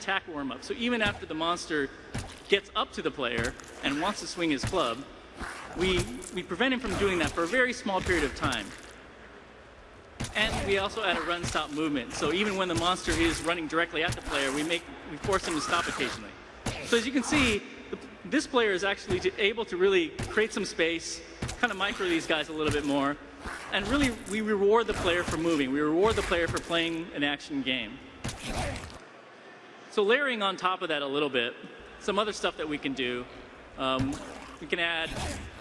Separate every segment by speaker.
Speaker 1: attack warm-up. So even after the monster gets up to the player and wants to swing his club, we prevent him from doing that for a very small period of time. And we also add a run-stop movement. So even when the monster is running directly at the player, we force him to stop occasionally. So as you can see, this player is actually able to really create some space, kind of micro these guys a little bit more, and really we reward the player for moving. We reward the player for playing an action game. So layering on top of that a little bit, some other stuff that we can do. We can add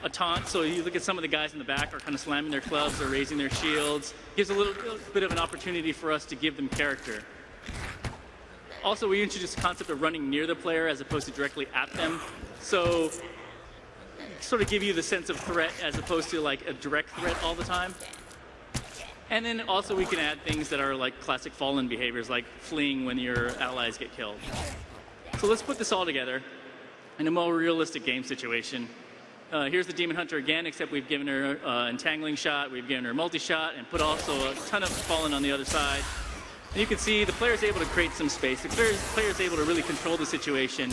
Speaker 1: a taunt, so you look at some of the guys in the back are kind of slamming their clubs or raising their shields. Gives a little bit of an opportunity for us to give them character. Also, we introduced the concept of running near the player as opposed to directly at them. So sort of give you the sense of threat as opposed to like a direct threat all the time. And then also we can add things that are like classic Fallen behaviors, like fleeing when your allies get killed. So let's put this all together in a more realistic game situation. Here's the Demon Hunter again, except we've given her Entangling Shot, we've given her Multi-Shot, and put also a ton of Fallen on the other side. And you can see the player's able to create some space. The player's able to really control the situation.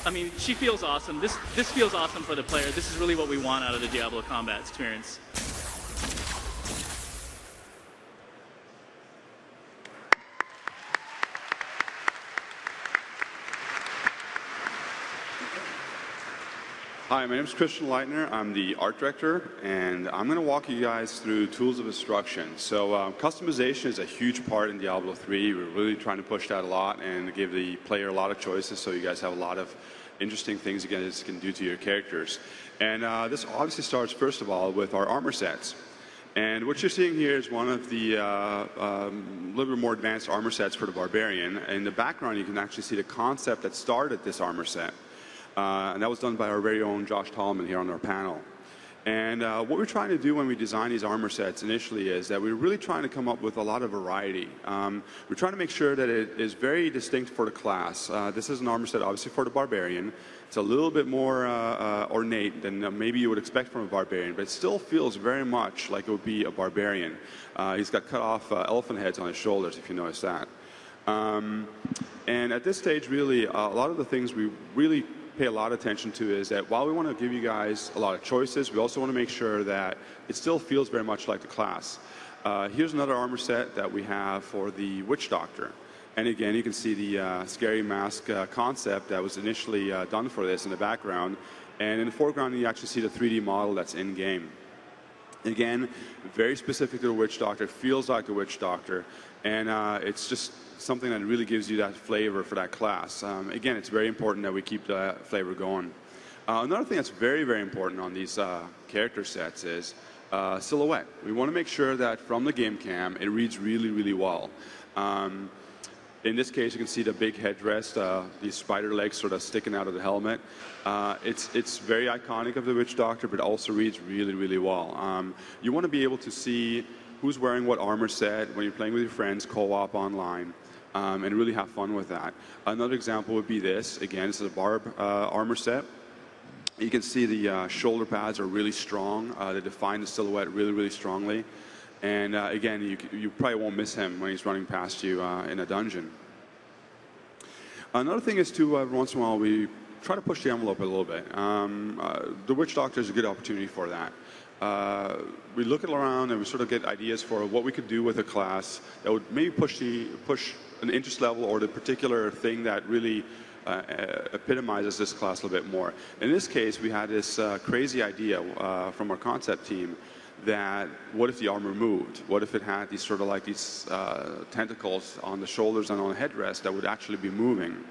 Speaker 1: I mean, she feels awesome. This feels awesome for the player. This is really what we want out of the Diablo combat experience.
Speaker 2: Hi, my name is Christian Leitner. I'm the art director, and I'm going to walk you guys through tools of instruction. So customization is a huge part in Diablo 3. We're really trying to push that a lot and give the player a lot of choices so you guys have a lot of interesting things you guys can do to your characters. And this obviously starts, first of all, with our armor sets. And what you're seeing here is one of the little bit more advanced armor sets for the Barbarian. In the background, you can actually see the concept that started this armor set. And that was done by our very own Josh Tallman here on our panel. And what we're trying to do when we design these armor sets initially is that we're really trying to come up with a lot of variety. We're trying to make sure that it is very distinct for the class. This is an armor set obviously for the Barbarian. It's a little bit more ornate than maybe you would expect from a Barbarian, but it still feels very much like it would be a Barbarian. He's got cut off elephant heads on his shoulders, if you notice that. And at this stage, really, a lot of the things we really pay a lot of attention to is that while we want to give you guys a lot of choices, we also want to make sure that it still feels very much like the class. Here's another armor set that we have for the Witch Doctor. And again, you can see the scary mask concept that was initially done for this in the background. And in the foreground, you actually see the 3D model that's in-game. Again, very specific to the Witch Doctor, feels like the Witch Doctor, and it's just something that really gives you that flavor for that class. Again, it's very important that we keep that flavor going. Another thing that's very, very important on these character sets is silhouette. We want to make sure that from the game cam, it reads really, really well. In this case, you can see the big headdress, these spider legs sort of sticking out of the helmet. It's very iconic of the Witch Doctor, but it also reads really, really well. You want to be able to see who's wearing what armor set when you're playing with your friends, co-op online, and really have fun with that. Another example would be this. Again, this is a Barb armor set. You can see the shoulder pads are really strong. They define the silhouette really, really strongly. And again, you probably won't miss him when he's running past you in a dungeon. Another thing is, too, every once in a while, we try to push the envelope a little bit. The Witch Doctor is a good opportunity for that. We look around and we sort of get ideas for what we could do with a class that would maybe push an interest level or the particular thing that really epitomizes this class a little bit more. In this case, we had this crazy idea from our concept team that what if the armor moved? What if it had these sort of like these tentacles on the shoulders and on the headrest that would actually be moving?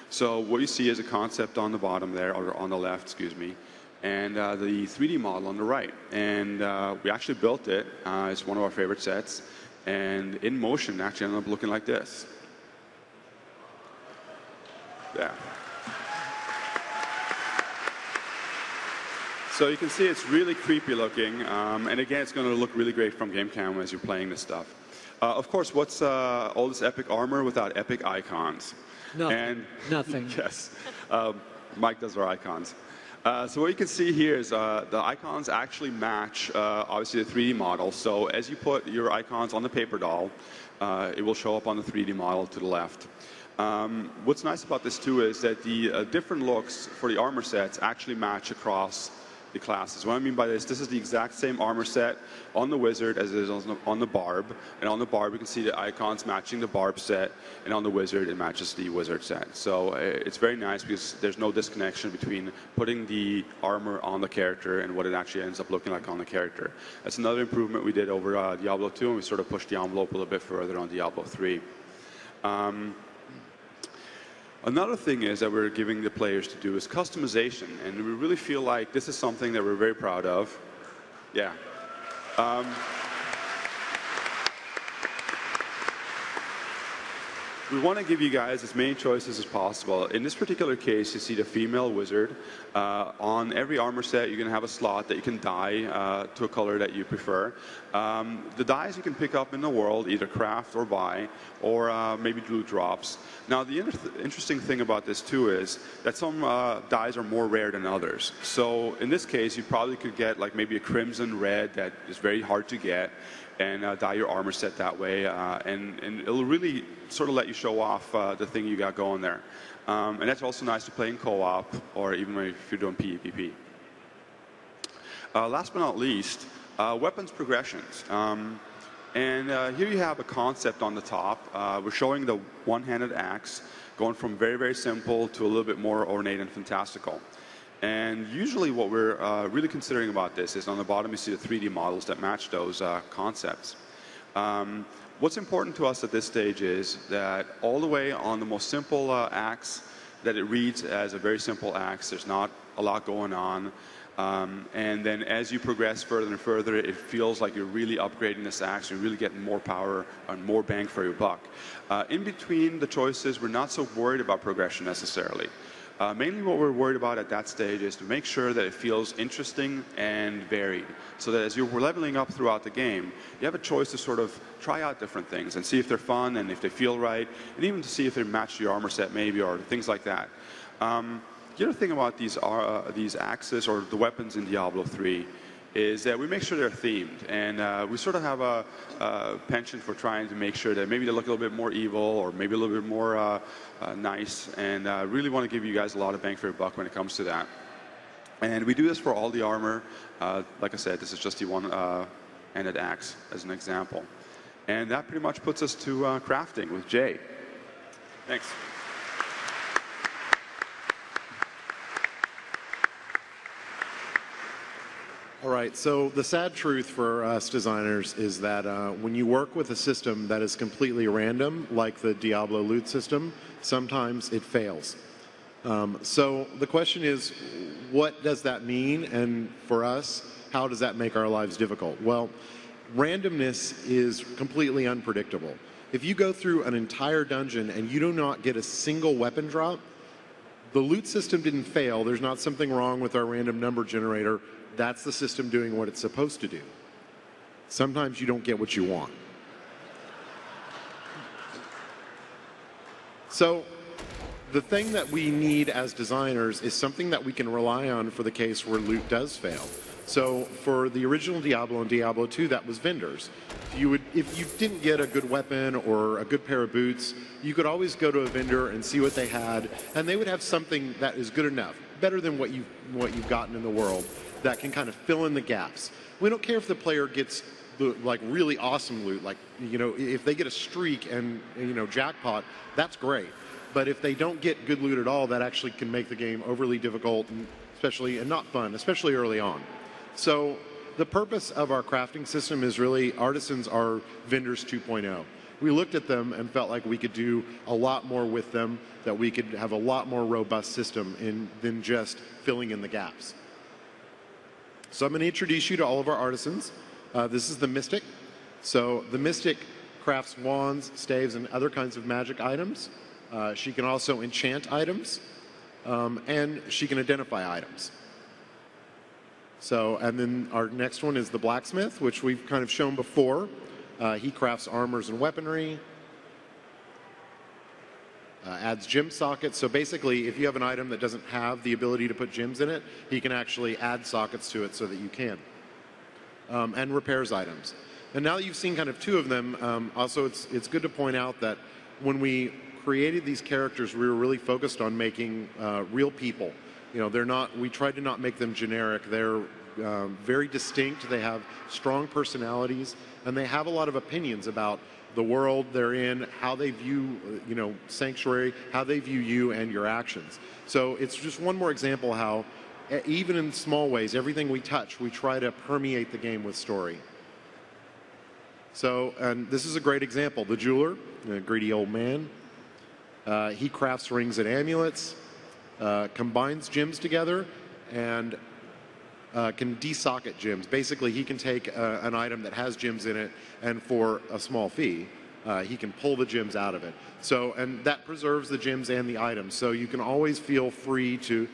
Speaker 2: So what you see is a concept on the bottom there, or on the left, excuse me, and the 3D model on the right. And we actually built it. It's one of our favorite sets. And in motion, it actually ended up looking like this. There. So you can see it's really creepy looking, and again, it's going to look really great from game cam as you're playing this stuff. Of course, what's all this epic armor without epic icons?
Speaker 3: Nothing. Nothing.
Speaker 2: Yes. Mike does our icons. So what you can see here is the icons actually match, obviously, the 3D model. So as you put your icons on the paper doll, it will show up on the 3D model to the left. What's nice about this too is that the different looks for the armor sets actually match across the classes. What I mean by this is the exact same armor set on the wizard as it is on the barb, and on the barb you can see the icons matching the barb set, and on the wizard it matches the wizard set. So it's very nice because there's no disconnection between putting the armor on the character and what it actually ends up looking like on the character. That's another improvement we did over Diablo 2, and we sort of pushed the envelope a little bit further on Diablo 3. Another thing is that we're giving the players to do is customization, and we really feel like this is something that we're very proud of. Yeah. We want to give you guys as many choices as possible. In this particular case, you see the female wizard. On every armor set, you're going to have a slot that you can dye to a color that you prefer. The dyes you can pick up in the world, either craft or buy, or maybe loot drops. Now, the interesting thing about this, too, is that some dyes are more rare than others. So in this case, you probably could get like maybe a crimson red that is very hard to get, and dye your armor set that way, and it'll really sort of let you show off the thing you got going there. And that's also nice to play in co-op, or even if you're doing PvP. Last but not least, weapons progressions. And here you have a concept on the top. We're showing the one-handed axe going from very, very simple to a little bit more ornate and fantastical. And usually what we're really considering about this is on the bottom you see the 3D models that match those concepts. What's important to us at this stage is that all the way on the most simple axe, that it reads as a very simple axe. There's not a lot going on. And then as you progress further and further, it feels like you're really upgrading this axe. You're really getting more power and more bang for your buck. In between the choices, we're not so worried about progression necessarily. Mainly what we're worried about at that stage is to make sure that it feels interesting and varied, so that as you're leveling up throughout the game, you have a choice to sort of try out different things and see if they're fun and if they feel right, and even to see if they match your armor set maybe, or things like that. The other thing about these axes or the weapons in Diablo 3 is that we make sure they're themed, and we sort of have a penchant for trying to make sure that maybe they look a little bit more evil or maybe a little bit more nice, and really want to give you guys a lot of bang for your buck when it comes to that. And we do this for all the armor. Like I said, this is just the one-handed axe as an example. And that pretty much puts us to crafting with Jay. Thanks.
Speaker 4: All right, so the sad truth for us designers is that when you work with a system that is completely random, like the Diablo loot system, sometimes it fails. So the question is, what does that mean? And for us, how does that make our lives difficult? Well, randomness is completely unpredictable. If you go through an entire dungeon and you do not get a single weapon drop, the loot system didn't fail. There's not something wrong with our random number generator. That's the system doing what it's supposed to do. Sometimes you don't get what you want. So the thing that we need as designers is something that we can rely on for the case where loot does fail. So for the original Diablo and Diablo 2, that was vendors. If you didn't get a good weapon or a good pair of boots, you could always go to a vendor and see what they had, and they would have something that is good enough, better than what you've gotten in the world, that can kind of fill in the gaps. We don't care if the player gets like really awesome loot, like, you know, if they get a streak and, you know, jackpot, that's great. But if they don't get good loot at all, that actually can make the game overly difficult and not fun, especially early on. So the purpose of our crafting system is really artisans are vendors 2.0. We looked at them and felt like we could do a lot more with them, that we could have a lot more robust system than just filling in the gaps. So I'm going to introduce you to all of our artisans. This is the Mystic. So the Mystic crafts wands, staves, and other kinds of magic items. She can also enchant items, and she can identify items. So, and then our next one is the Blacksmith, which we've kind of shown before. He crafts armors and weaponry, adds gem sockets. So basically, if you have an item that doesn't have the ability to put gems in it, he can actually add sockets to it so that you can. And repairs items. And now that you've seen kind of two of them, also it's good to point out that when we created these characters, we were really focused on making real people. You know, they're not. We tried to not make them generic. They're very distinct. They have strong personalities, and they have a lot of opinions about the world they're in, how they view, you know, Sanctuary, how they view you and your actions. So it's just one more example how, even in small ways, everything we touch, we try to permeate the game with story. So, and this is a great example. The jeweler, a greedy old man, he crafts rings and amulets, combines gems together, and can desocket gems. Basically, he can take an item that has gems in it, and for a small fee, he can pull the gems out of it. So, and that preserves the gems and the items. So you can always feel free to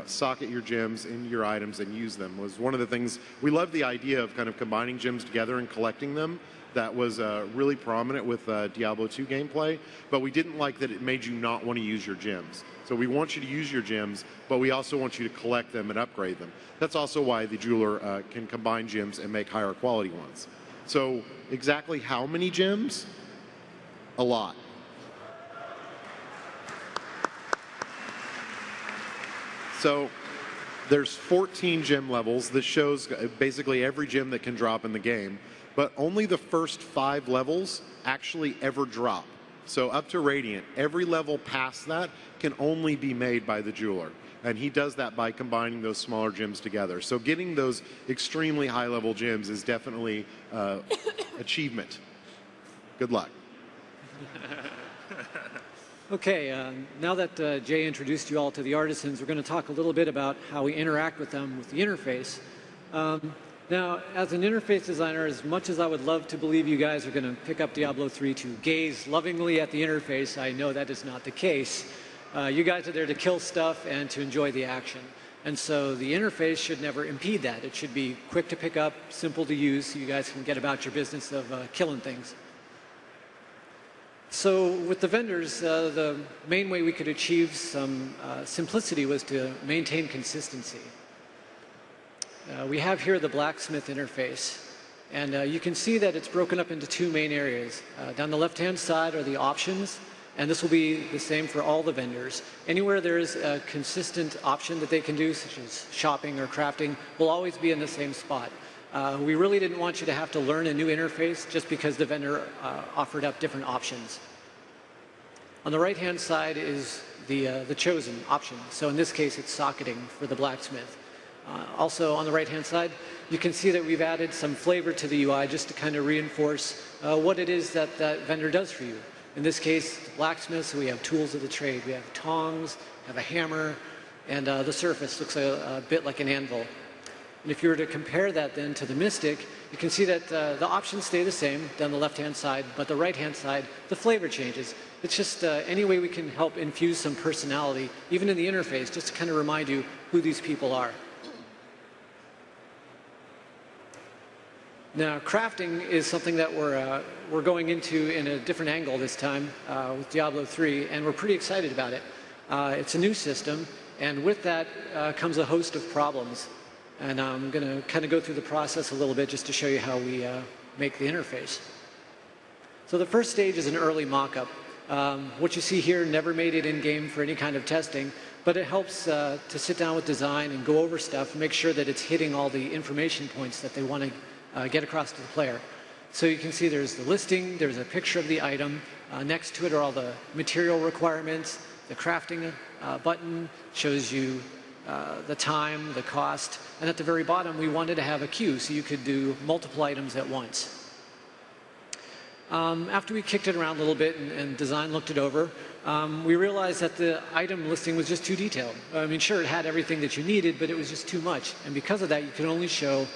Speaker 4: socket your gems in your items and use them. Was one of the things we loved, the idea of kind of combining gems together and collecting them. That was really prominent with Diablo 2 gameplay, but we didn't like that it made you not want to use your gems. So we want you to use your gems, but we also want you to collect them and upgrade them. That's also why the jeweler can combine gems and make higher quality ones. So exactly how many gems? A lot. So there's 14 gem levels. This shows basically every gem that can drop in the game, but only the first 5 levels actually ever drop. So up to Radiant, every level past that can only be made by the jeweler. And he does that by combining those smaller gems together. So getting those extremely high-level gems is definitely achievement. Good luck.
Speaker 3: Okay, now that Jay introduced you all to the artisans, we're going to talk a little bit about how we interact with them with the interface. Now, as an interface designer, as much as I would love to believe you guys are going to pick up Diablo 3 to gaze lovingly at the interface, I know that is not the case. You guys are there to kill stuff and to enjoy the action. And so the interface should never impede that. It should be quick to pick up, simple to use, so you guys can get about your business of killing things. So with the vendors, the main way we could achieve some simplicity was to maintain consistency. We have here the blacksmith interface, and you can see that it's broken up into 2 main areas. Down the left-hand side are the options, and this will be the same for all the vendors. Anywhere there is a consistent option that they can do, such as shopping or crafting, will always be in the same spot. We really didn't want you to have to learn a new interface just because the vendor offered up different options. On the right-hand side is the chosen option. So in this case, it's socketing for the blacksmith. Also on the right-hand side, you can see that we've added some flavor to the UI just to kind of reinforce what it is that that vendor does for you. In this case, the blacksmith, so we have tools of the trade. We have tongs, have a hammer, and the surface looks a bit like an anvil. And if you were to compare that then to the mystic, you can see that the options stay the same down the left-hand side, but the right-hand side, the flavor changes. It's just any way we can help infuse some personality, even in the interface, just to kind of remind you who these people are. Now, crafting is something that we're going into in a different angle this time with Diablo 3, and we're pretty excited about it. It's a new system, and with that comes a host of problems. And I'm going to kind of go through the process a little bit just to show you how we make the interface. So the first stage is an early mock-up. What you see here never made it in-game for any kind of testing, but it helps to sit down with design and go over stuff and make sure that it's hitting all the information points that they want to get across to the player. So you can see there's the listing, there's a picture of the item. Next to it are all the material requirements. The crafting button shows you the time, the cost, and at the very bottom we wanted to have a queue so you could do multiple items at once. After we kicked it around a little bit and design looked it over, we realized that the item listing was just too detailed. I mean, sure, it had everything that you needed, but it was just too much. And because of that, you could only show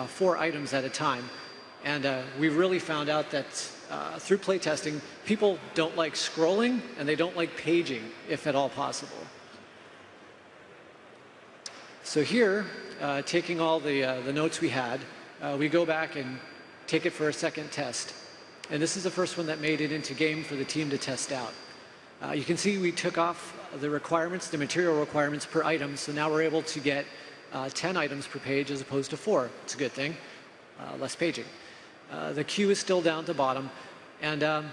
Speaker 3: 4 items at a time. And we really found out that through playtesting, people don't like scrolling and they don't like paging, if at all possible. So here, taking all the notes we had, we go back and take it for a second test. And this is the first one that made it into game for the team to test out. You can see we took off the requirements, the material requirements per item, so now we're able to get 10 items per page as opposed to 4. It's a good thing, less paging. The queue is still down at the bottom, and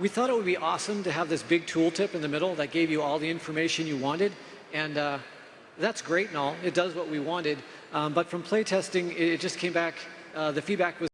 Speaker 3: we thought it would be awesome to have this big tooltip in the middle that gave you all the information you wanted, and that's great and all. It does what we wanted, but from playtesting, it just came back, the feedback was